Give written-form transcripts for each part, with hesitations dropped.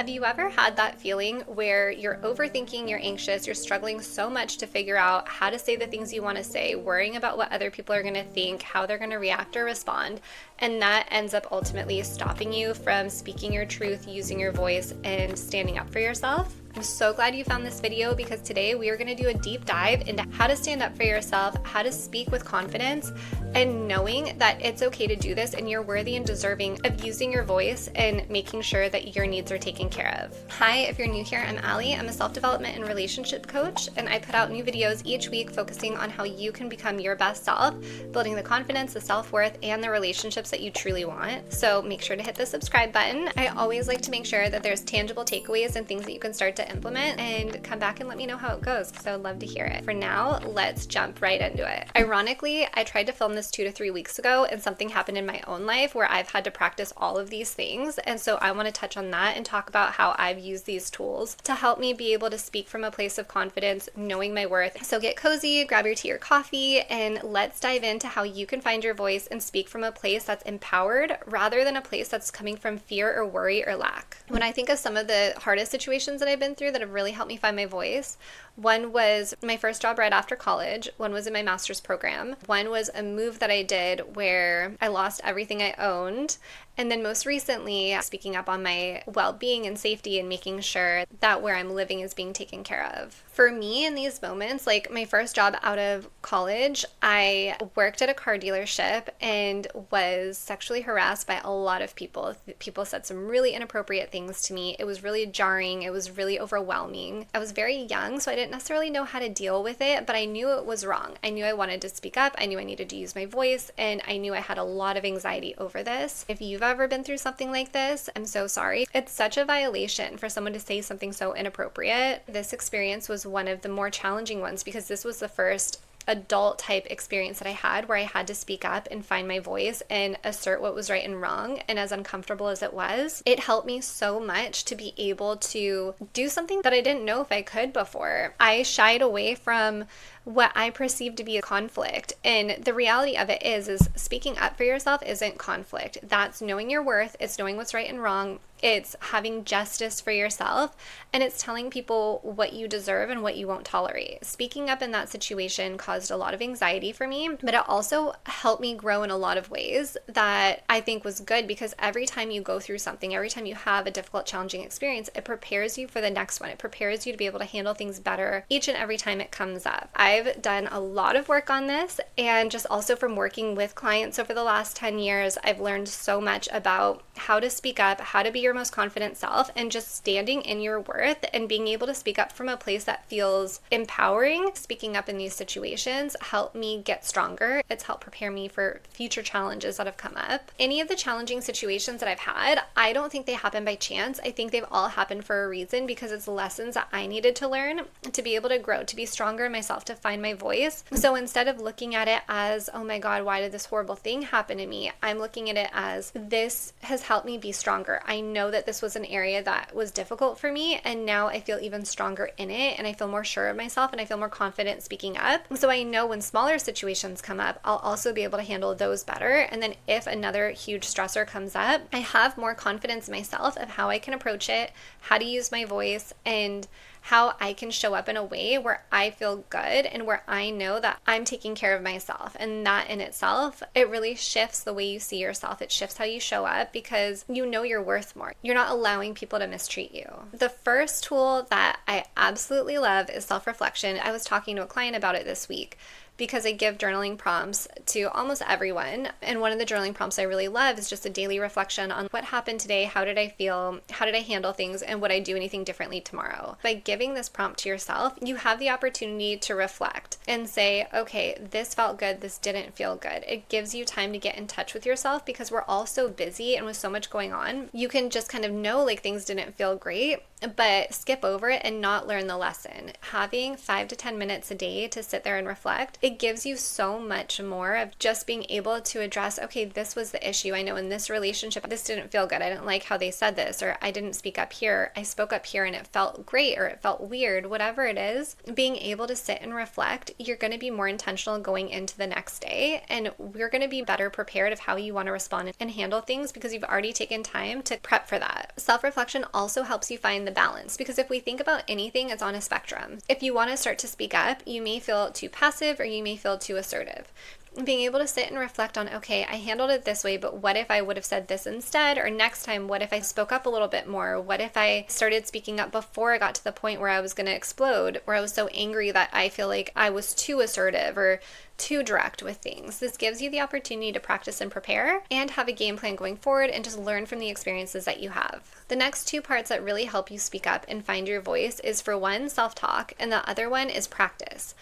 Have you ever had that feeling where you're overthinking, you're anxious, you're struggling so much to figure out how to say the things you want to say, worrying about what other people are going to think, how they're going to react or respond, and that ends up ultimately stopping you from speaking your truth, using your voice, and standing up for yourself? I'm so glad you found this video because today we are going to do a deep dive into how to stand up for yourself, how to speak with confidence, and knowing that it's okay to do this and you're worthy and deserving of using your voice and making sure that your needs are taken care of. Hi, if you're new here, I'm Allie. I'm a self-development and relationship coach, and I put out new videos each week focusing on how you can become your best self, building the confidence, the self-worth, and the relationships that you truly want. So make sure to hit the subscribe button. I always like to make sure that there's tangible takeaways and things that you can start to implement, and come back and let me know how it goes because I would love to hear it. For now, let's jump right into it. Ironically, I tried to film this 2 to 3 weeks ago and something happened in my own life where I've had to practice all of these things, and so I want to touch on that and talk about how I've used these tools to help me be able to speak from a place of confidence, knowing my worth. So get cozy, grab your tea or coffee, and let's dive into how you can find your voice and speak from a place that's empowered rather than a place that's coming from fear or worry or lack. When I think of some of the hardest situations that I've been through that have really helped me find my voice, one was my first job right after college, one was in my master's program, one was a move that I did where I lost everything I owned, and then most recently, speaking up on my well-being and safety and making sure that where I'm living is being taken care of. For me, in these moments, like my first job out of college, I worked at a car dealership and was sexually harassed by a lot of people. People said some really inappropriate things to me. It was really jarring. It was really overwhelming. I was very young, so I didn't necessarily know how to deal with it, but I knew it was wrong. I knew I wanted to speak up. I knew I needed to use my voice, and I knew I had a lot of anxiety over this. If you've ever been through something like this, I'm so sorry. It's such a violation for someone to say something so inappropriate. This experience was one of the more challenging ones because this was the first adult type experience that I had where I had to speak up and find my voice and assert what was right and wrong. And as uncomfortable as it was, it helped me so much to be able to do something that I didn't know if I could before. I shied away from what I perceived to be a conflict. And the reality of it is speaking up for yourself isn't conflict. That's knowing your worth. It's knowing what's right and wrong. It's having justice for yourself, and it's telling people what you deserve and what you won't tolerate. Speaking up in that situation caused a lot of anxiety for me, but it also helped me grow in a lot of ways that I think was good, because every time you go through something, every time you have a difficult, challenging experience, it prepares you for the next one. It prepares you to be able to handle things better each and every time it comes up. I've done a lot of work on this, and just also from working with clients over the last 10 years, I've learned so much about how to speak up, how to be your most confident self, and just standing in your worth and being able to speak up from a place that feels empowering. Speaking up in these situations helped me get stronger. It's helped prepare me for future challenges that have come up. Any of the challenging situations that I've had, I don't think they happen by chance. I think they've all happened for a reason, because it's lessons that I needed to learn to be able to grow, to be stronger in myself, to find my voice. So instead of looking at it as, oh my God, why did this horrible thing happen to me? I'm looking at it as, this has helped me be stronger. I know that this was an area that was difficult for me, and now I feel even stronger in it, and I feel more sure of myself, and I feel more confident speaking up. So I know when smaller situations come up, I'll also be able to handle those better. And then if another huge stressor comes up, I have more confidence in myself of how I can approach it, how to use my voice, and how I can show up in a way where I feel good and where I know that I'm taking care of myself. And that in itself, it really shifts the way you see yourself. It shifts how you show up because you know you're worth more. You're not allowing people to mistreat you. The first tool that I absolutely love is self-reflection. I was talking to a client about it this week, because I give journaling prompts to almost everyone. And one of the journaling prompts I really love is just a daily reflection on what happened today, how did I feel, how did I handle things, and would I do anything differently tomorrow? By giving this prompt to yourself, you have the opportunity to reflect and say, okay, this felt good, this didn't feel good. It gives you time to get in touch with yourself, because we're all so busy and with so much going on. You can just kind of know like things didn't feel great, but skip over it and not learn the lesson. Having 5 to 10 minutes a day to sit there and reflect it gives you so much more of just being able to address, okay, this was the issue. I know in this relationship, this didn't feel good. I didn't like how they said this, or I didn't speak up here. I spoke up here and it felt great, or it felt weird, whatever it is. Being able to sit and reflect, you're going to be more intentional going into the next day, and we're going to be better prepared of how you want to respond and handle things because you've already taken time to prep for that. Self-reflection also helps you find the balance, because if we think about anything, it's on a spectrum. If you want to start to speak up, you may feel too passive or you may feel too assertive. Being able to sit and reflect on, okay, I handled it this way, but what if I would have said this instead? Or next time, what if I spoke up a little bit more? What if I started speaking up before I got to the point where I was going to explode, where I was so angry that I feel like I was too assertive or too direct with things? This gives you the opportunity to practice and prepare and have a game plan going forward and just learn from the experiences that you have. The next two parts that really help you speak up and find your voice is, for one, self-talk, and the other one is practice.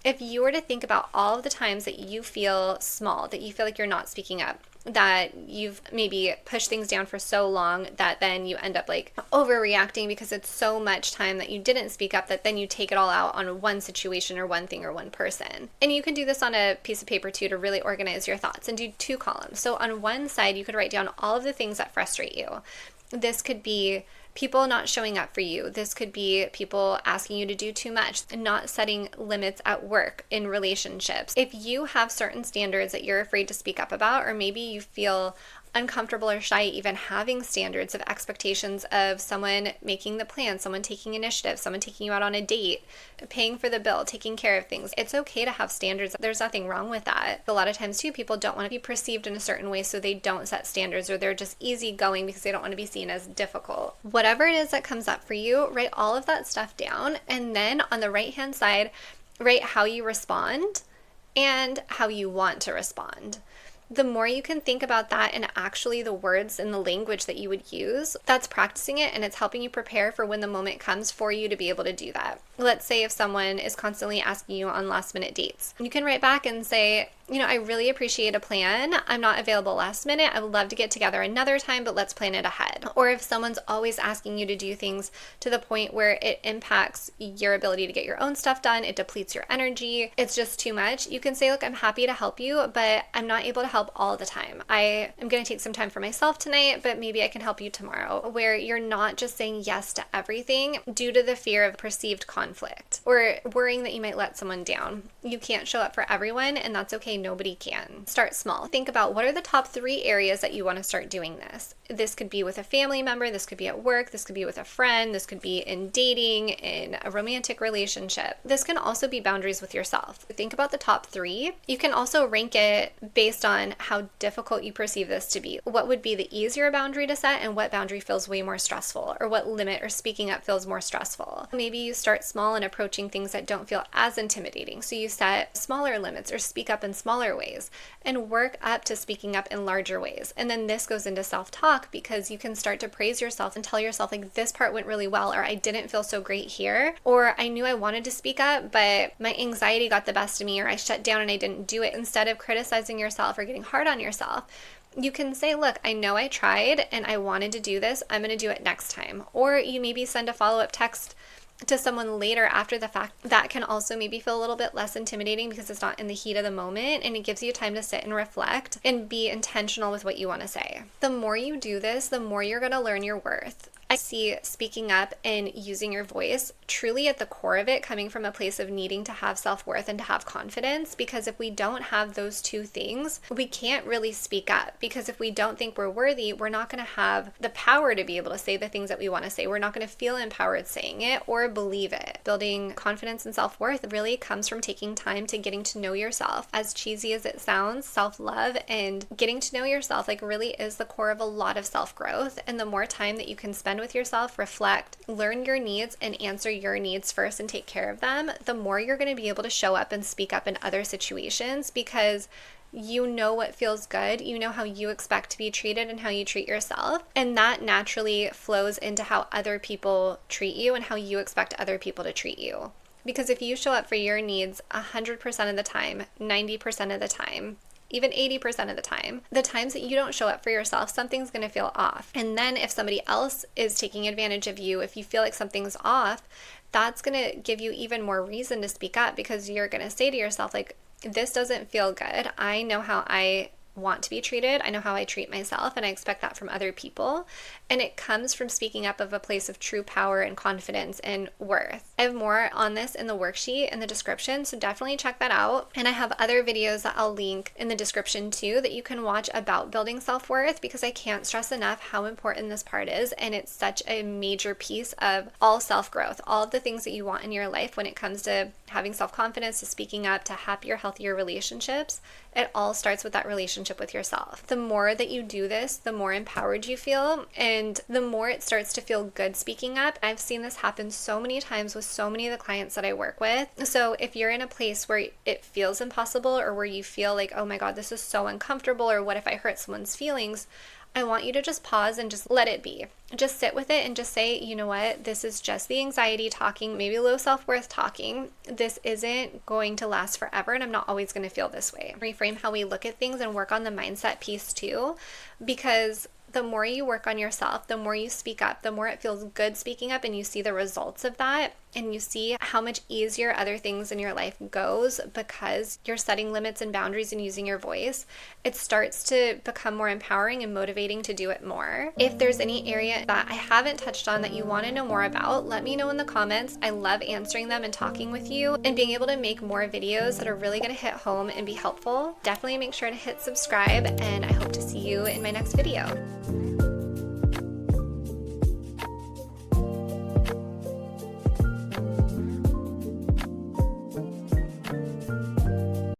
If you were to think about all of the times that you feel small, that you feel like you're not speaking up, that you've maybe pushed things down for so long that then you end up like overreacting because it's so much time that you didn't speak up, that then you take it all out on one situation or one thing or one person. And you can do this on a piece of paper too, to really organize your thoughts, and do 2 columns. So on one side, you could write down all of the things that frustrate you. This could be people not showing up for you. This could be people asking you to do too much and not setting limits at work, in relationships. If you have certain standards that you're afraid to speak up about, or maybe you feel uncomfortable or shy even having standards of expectations of someone making the plan, someone taking initiative, someone taking you out on a date, paying for the bill, taking care of things. It's okay to have standards. There's nothing wrong with that. A lot of times too, people don't want to be perceived in a certain way, so they don't set standards, or they're just easygoing because they don't want to be seen as difficult. Whatever it is that comes up for you, write all of that stuff down, and then on the right hand side, write how you respond and how you want to respond. The more you can think about that and actually the words and the language that you would use, that's practicing it, and it's helping you prepare for when the moment comes for you to be able to do that. Let's say if someone is constantly asking you on last minute dates, you can write back and say, I really appreciate a plan. I'm not available last minute. I would love to get together another time, but let's plan it ahead. Or if someone's always asking you to do things to the point where it impacts your ability to get your own stuff done, it depletes your energy, it's just too much, you can say, look, I'm happy to help you, but I'm not able to help all the time. I am going to take some time for myself tonight, but maybe I can help you tomorrow. Where you're not just saying yes to everything due to the fear of perceived conflict or worrying that you might let someone down. You can't show up for everyone, and that's okay. Nobody can. Start small. Think about, what are the top 3 areas that you want to start doing this? This could be with a family member, this could be at work, this could be with a friend, this could be in dating, in a romantic relationship. This can also be boundaries with yourself. Think about the top 3. You can also rank it based on how difficult you perceive this to be. What would be the easier boundary to set, and what boundary feels way more stressful, or what limit or speaking up feels more stressful. Maybe you start small and approaching things that don't feel as intimidating. So you set smaller limits or speak up in smaller ways and work up to speaking up in larger ways. And then this goes into self-talk, because you can start to praise yourself and tell yourself, like, this part went really well, or I didn't feel so great here, or I knew I wanted to speak up, but my anxiety got the best of me, or I shut down and I didn't do it. Instead of criticizing yourself or getting hard on yourself, you can say, look, I know I tried and I wanted to do this. I'm going to do it next time. Or you maybe send a follow-up text to someone later after the fact. That can also maybe feel a little bit less intimidating because it's not in the heat of the moment, and it gives you time to sit and reflect and be intentional with what you want to say. The more you do this, the more you're going to learn your worth. I see speaking up and using your voice truly at the core of it coming from a place of needing to have self-worth and to have confidence, because if we don't have those 2 things, we can't really speak up, because if we don't think we're worthy, we're not going to have the power to be able to say the things that we want to say. We're not going to feel empowered saying it or believe it. Building confidence and self-worth really comes from taking time to getting to know yourself. As cheesy as it sounds, self-love and getting to know yourself really is the core of a lot of self-growth. And the more time that you can spend with yourself, reflect, learn your needs, and answer your needs first and take care of them, the more you're going to be able to show up and speak up in other situations, because you know what feels good, you know how you expect to be treated and how you treat yourself, and that naturally flows into how other people treat you and how you expect other people to treat you. Because if you show up for your needs 100% of the time, 90% of the time, even 80% of the times that you don't show up for yourself, something's going to feel off. And then if somebody else is taking advantage of you, if you feel like something's off, that's going to give you even more reason to speak up, because you're going to say to yourself, like, this doesn't feel good. I know how I want to be treated. I know how I treat myself, and I expect that from other people. And it comes from speaking up of a place of true power and confidence and worth. I have more on this in the worksheet in the description, so definitely check that out. And I have other videos that I'll link in the description too that you can watch about building self-worth, because I can't stress enough how important this part is. And it's such a major piece of all self-growth, all of the things that you want in your life when it comes to having self-confidence, to speaking up, to happier, healthier relationships. It all starts with that relationship with yourself. The more that you do this, the more empowered you feel, and the more it starts to feel good speaking up. I've seen this happen so many times with so many of the clients that I work with. So if you're in a place where it feels impossible, or where you feel like, oh my God, this is so uncomfortable, or what if I hurt someone's feelings, I want you to just pause and just let it be. Just sit with it and just say, you know what, this is just the anxiety talking, maybe low self-worth talking. This isn't going to last forever, and I'm not always going to feel this way. Reframe how we look at things and work on the mindset piece too, because the more you work on yourself, the more you speak up, the more it feels good speaking up, and you see the results of that, and you see how much easier other things in your life goes because you're setting limits and boundaries and using your voice. It starts to become more empowering and motivating to do it more. If there's any area that I haven't touched on that you want to know more about, let me know in the comments. I love answering them and talking with you and being able to make more videos that are really going to hit home and be helpful. Definitely make sure to hit subscribe, and I hope to see you in my next video.